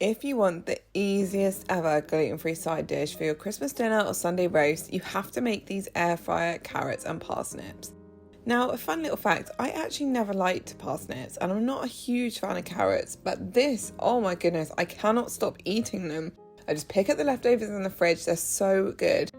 If you want the easiest ever gluten-free side dish for your Christmas dinner or Sunday roast, you have to make these air fryer carrots and parsnips. Now, a fun little fact, I actually never liked parsnips and I'm not a huge fan of carrots, but this, oh my goodness, I cannot stop eating them. I just pick up the leftovers in the fridge, they're so good.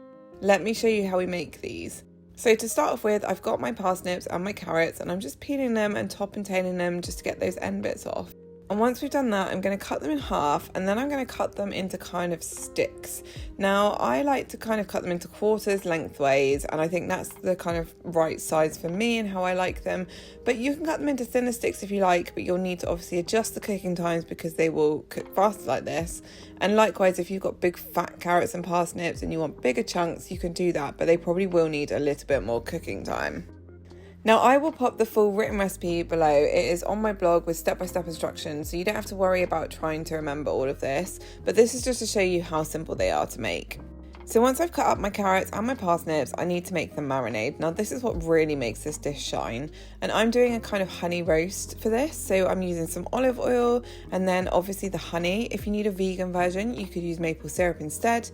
Let me show you how we make these. So to start off with, I've got my parsnips and my carrots and I'm just peeling them and top and tailing them just to get those end bits off. And once we've done that, I'm going to cut them in half and then I'm going to cut them into kind of sticks. Now, I like to kind of cut them into quarters lengthways, and I think that's the kind of right size for me and how I like them. But you can cut them into thinner sticks if you like, but you'll need to obviously adjust the cooking times because they will cook faster like this. And likewise, if you've got big fat carrots and parsnips and you want bigger chunks, you can do that, but they probably will need a little bit more cooking time. Now, I will pop the full written recipe below. It is on my blog with step-by-step instructions, so you don't have to worry about trying to remember all of this, but this is just to show you how simple they are to make. So once I've cut up my carrots and my parsnips, I need to make the marinade. Now, this is what really makes this dish shine, and I'm doing a kind of honey roast for this, so I'm using some olive oil and then obviously the honey. If you need a vegan version, you could use maple syrup instead.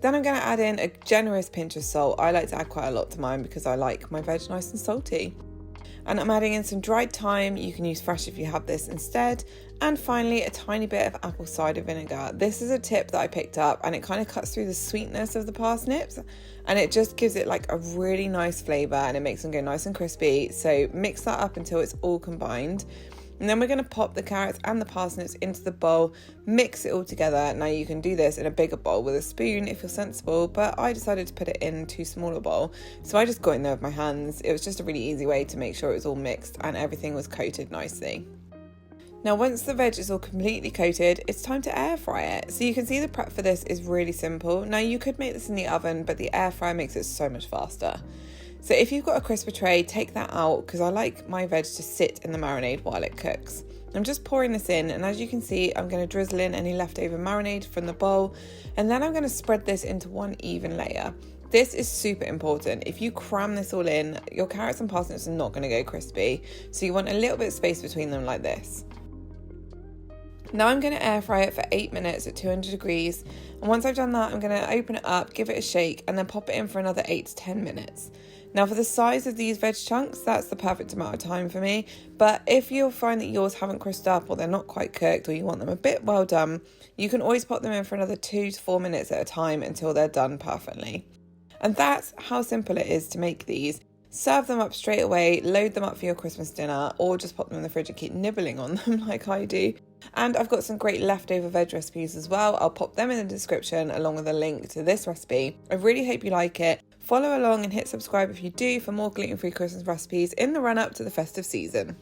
Then I'm going to add in a generous pinch of salt. I like to add quite a lot to mine because I like my veg nice and salty. And I'm adding in some dried thyme. You can use fresh if you have this instead. And finally, a tiny bit of apple cider vinegar. This is a tip that I picked up and it kind of cuts through the sweetness of the parsnips and it just gives it like a really nice flavour and it makes them go nice and crispy. So mix that up until it's all combined. And then we're going to pop the carrots and the parsnips into the bowl, mix it all together. Now you can do this in a bigger bowl with a spoon if you're sensible, but I decided to put it into a smaller bowl. So I just got in there with my hands. It was just a really easy way to make sure it was all mixed and everything was coated nicely. Now once the veg is all completely coated, it's time to air fry it. So you can see the prep for this is really simple. Now you could make this in the oven, but the air fryer makes it so much faster. So if you've got a crisper tray, take that out because I like my veg to sit in the marinade while it cooks. I'm just pouring this in, and as you can see, I'm going to drizzle in any leftover marinade from the bowl, and then I'm going to spread this into one even layer. This is super important. If you cram this all in, your carrots and parsnips are not going to go crispy, so you want a little bit of space between them like this. Now I'm going to air fry it for 8 minutes at 200 degrees, and once I've done that, I'm going to open it up, give it a shake, and then pop it in for another 8 to 10 minutes. Now for the size of these veg chunks, that's the perfect amount of time for me, but if you'll find that yours haven't crisped up or they're not quite cooked or you want them a bit well done, you can always pop them in for another 2 to 4 minutes at a time until they're done perfectly. And that's how simple it is to make these. Serve them up straight away, load them up for your Christmas dinner, or just pop them in the fridge and keep nibbling on them like I do. And I've got some great leftover veg recipes as well. I'll pop them in the description along with a link to this recipe. I really hope you like it. Follow along and hit subscribe if you do for more gluten-free Christmas recipes in the run-up to the festive season.